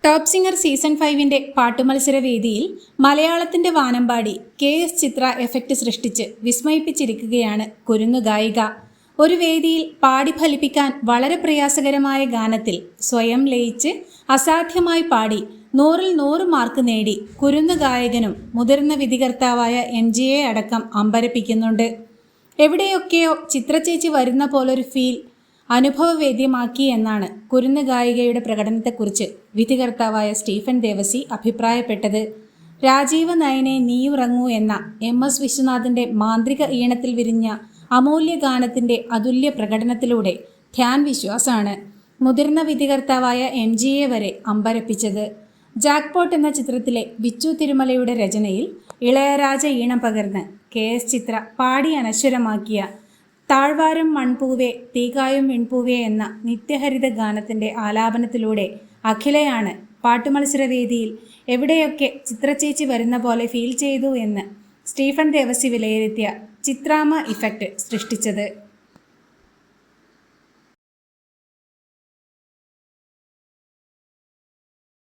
Top singer season 5 പാട്ടുമത്സര വേദിയിൽ മലയാളത്തിന്റെ വാനമ്പാടി KS ചിത്ര effect സൃഷ്ടിച്ച് വിസ്മയിപ്പിച്ചിരിക്കുകയാണ് കുരുന്നു ഗായിക. ഒരു വേദിയിൽ പാടി ഫലിപ്പിക്കാൻ വളരെ പ്രയാസകരമായ ഗാനത്തിൽ സ്വയം ലയിച്ച് അസാധ്യമായി പാടി 100-ൽ 100 മാർക്ക് നേടി കുരുന്നു ഗായകനും മുതിർന്ന വിധികർത്താവായ MGയെ അടക്കം അമ്പരപ്പിക്കുന്നുണ്ട്. എവിടെയൊക്കെയോ ചിത്രചേച്ചി വരുന്ന പോലൊരു ഫീൽ അനുഭവവേദ്യമാക്കി എന്നാണ് കുരുന്നു ഗായികയുടെ പ്രകടനത്തെക്കുറിച്ച് വിധികർത്താവായ സ്റ്റീഫൻ ദേവസി അഭിപ്രായപ്പെട്ടത്. രാജീവ് നയനെ നീയുറങ്ങൂ എന്ന MS വിശ്വനാഥിൻ്റെ മാന്ത്രിക ഈണത്തിൽ വിരിഞ്ഞ അമൂല്യ ഗാനത്തിൻ്റെ അതുല്യ പ്രകടനത്തിലൂടെ ധ്യാൻ വിശ്വാസാണ് മുതിർന്ന വിധികർത്താവായ MGയെ വരെ അമ്പരപ്പിച്ചത്. ജാക്ക്പോട്ട് എന്ന ചിത്രത്തിലെ ബിച്ചു തിരുമലയുടെ രചനയിൽ ഇളയരാജ ഈണം പകർന്ന് KS ചിത്ര പാടി അനശ്വരമാക്കിയ താഴ്വാരം മൺപൂവേ തീകായും വിൺപൂവേ എന്ന നിത്യഹരിത ഗാനത്തിൻ്റെ ആലാപനത്തിലൂടെ അഖിലയാണ് പാട്ടുമത്സരവേദിയിൽ എവിടെയൊക്കെ ചിത്രചേച്ചി വരുന്ന പോലെ ഫീൽ ചെയ്തു എന്ന് സ്റ്റീഫൻ ദേവസി വിലയിരുത്തിയ ചിത്രാമ ഇഫക്റ്റ് സൃഷ്ടിച്ചത്.